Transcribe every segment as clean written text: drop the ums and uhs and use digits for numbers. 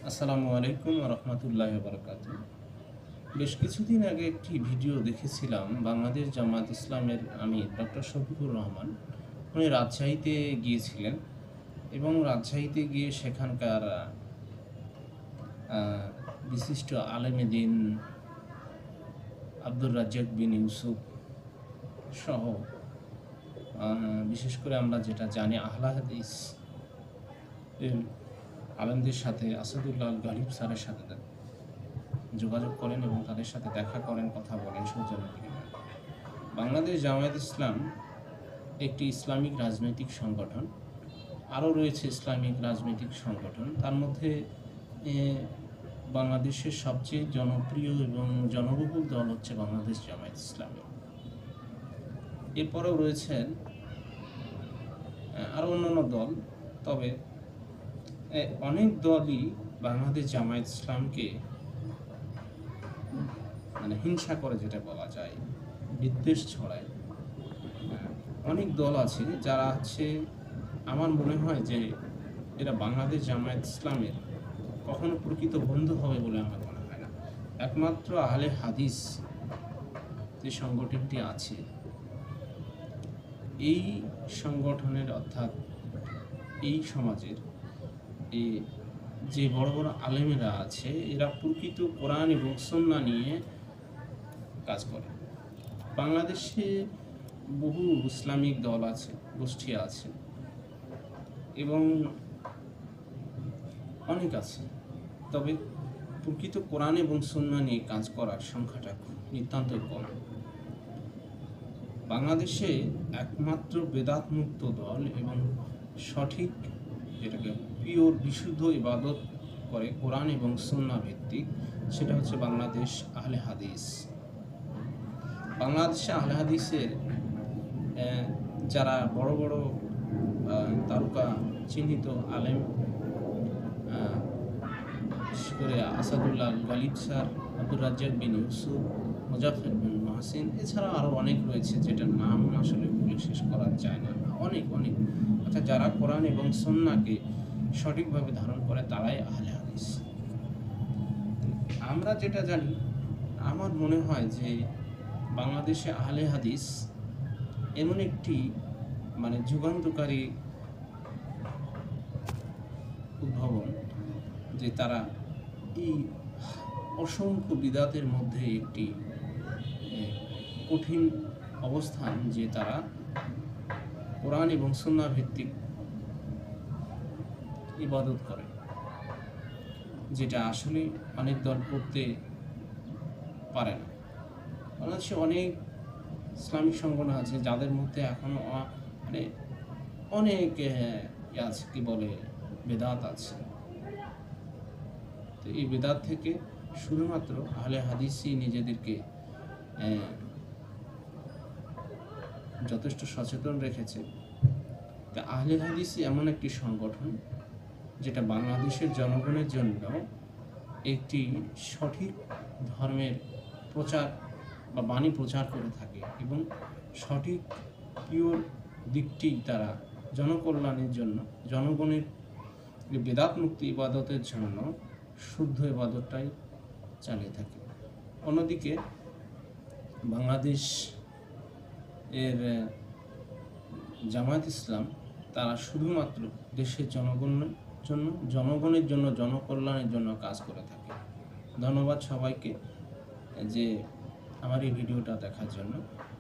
আসসালামু আলাইকুম ওয়া রাহমাতুল্লাহি ওয়া বারাকাতুহু। বেশ কিছুদিন আগে একটি ভিডিও দেখেছিলাম, বাংলাদেশ জামায়াত ইসলামের আমির ডক্টর শফিকুর রহমান উনি রাজশাহীতে গিয়েছিলেন এবং রাজশাহীতে গিয়ে সেখানকার বিশিষ্ট আলেমে দিন আব্দুর রাজ্জাক বিন ইউসুফ সহ বিশেষ করে আমরা যেটা জানি আহলে হাদিস এর আলেমদের সাথে আসাদুল্লাহ আল গালিব স্যারের সাথে যোগাযোগ করেন এবং তাদের সাথে দেখা করেন, কথা বলেন সৌজন্য বিনিময়ে। বাংলাদেশ জামায়াত ইসলাম একটি ইসলামিক রাজনৈতিক সংগঠন, আরও রয়েছে ইসলামিক রাজনৈতিক সংগঠন। তার মধ্যে বাংলাদেশের সবচেয়ে জনপ্রিয় এবং জনবহুল দল হচ্ছে বাংলাদেশ জামায়াত ইসলামী। এরপরেও রয়েছেন আরও অন্যান্য দল, তবে অনেক দলই বাংলাদেশ জামায়াত ইসলামকে হিংসা করে, যেটা বলা যায় বিদ্বেষ ছড়ায়। অনেক দল আছে যারা আমার মনে হয় যে এরা বাংলাদেশ জামায়াত ইসলামের কখনো প্রকৃত বন্ধু হবে বলে আমার মনে হয় না। একমাত্র আহলে হাদিস যে সংগঠনটি আছে, এই সংগঠনের অর্থাৎ এই সমাজের যে বড় বড় আলেমেরা আছে, এরা প্রকৃত কোরআন এবং সুন্নাহ নিয়ে কাজ করে। বাংলাদেশে বহু ইসলামিক দল আছে, গোষ্ঠী আছে এবং অনেক আছে, তবে প্রকৃত কোরআন এবং সুন্নাহ নিয়ে কাজ করার সংখ্যাটা নিতান্ত কম। বাংলাদেশে একমাত্র বেদাত মুক্ত দল এবং সঠিক, যেটাকে পিওর বিশুদ্ধ ইবাদত করে কোরআন এবং সুন্নাহ ভিত্তিক, সেটা হচ্ছে বাংলাদেশ আহলে হাদিস। বাংলাদেশে আহলে হাদিসের যারা বড় বড় তারকা চিহ্নিত আলেম, বিশেষ করে আসাদুল্লাহ গালিব স্যার, আব্দুর রাজ্জাক বিন ইউসুফ, মুজাফফর বিন মহসিন, এছাড়া আরও অনেক রয়েছে যেটার নাম আসলে বলে শেষ করা যায় না। অনেক অর্থাৎ যারা কোরআন এবং সুন্নাহকে সঠিকভাবে ধারণ করে তারাই আহলে হাদিস। আমরা যেটা জানি, আমার মনে হয় যে বাংলাদেশে আহলে হাদিস এমন একটি যুগান্তকারী উদ্ভাবন যে তারা এই অসংখ্য বিদাতের মধ্যে একটি কঠিন অবস্থান, যে তারা কোরআন এবং সুন্নাহ ভিত্তিক ইবাদত করে, যেটা আসলে অনেক দল করতে পারে না। বাংলাদেশে অনেক ইসলামিক সংগঠন আছে যাদের মধ্যে এখনো অনেক আছে, কি বলে, বেদাত আছে। তো এই বেদাত থেকে শুধুমাত্র আহলে হাদিসই নিজেদেরকে যথেষ্ট সচেতন রেখেছে। তা আহলে হাদিসই এমন একটি সংগঠন যেটা বাংলাদেশের জনগণের জন্য একটি সঠিক ধর্মের প্রচার বা বাণী প্রচার করে থাকে এবং সঠিক পিওর দিকটি তারা জনকল্যাণের জন্য, জনগণের বেদাত মুক্তি ইবাদতের জন্য শুদ্ধ ইবাদতটাই চালিয়ে থাকে। অন্যদিকে বাংলাদেশ এর জামায়াত ইসলাম, তারা শুধুমাত্র দেশের জনগণের জন্য জনকল্যাণের জন্য কাজ করে থাকে। ধন্যবাদ সবাইকে যে আমার এই ভিডিওটা দেখার জন্য।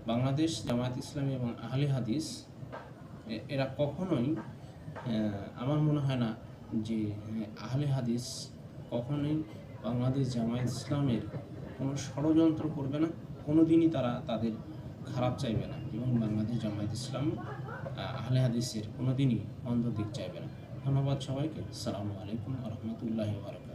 বাংলাদেশ জামায়াত ইসলামী এবং আহলে হাদিস এরা কখনোই, আমার মনে হয় না যে আহলে হাদিস কখনোই বাংলাদেশ জামায়াত ইসলামের কোনো ষড়যন্ত্র করবে না, কোনো দিনই তারা তাদের খারাপ চাইবে না, এবং বাংলাদেশ জামায়াত ইসলাম আহলে হাদিসের কোনো দিনই মন্দ দিক চাইবে না। ধন্যবাদ সবাইকে। আসসালামু আলাইকুম ওয়া রাহমাতুল্লাহি ওয়া বারাকাতুহু।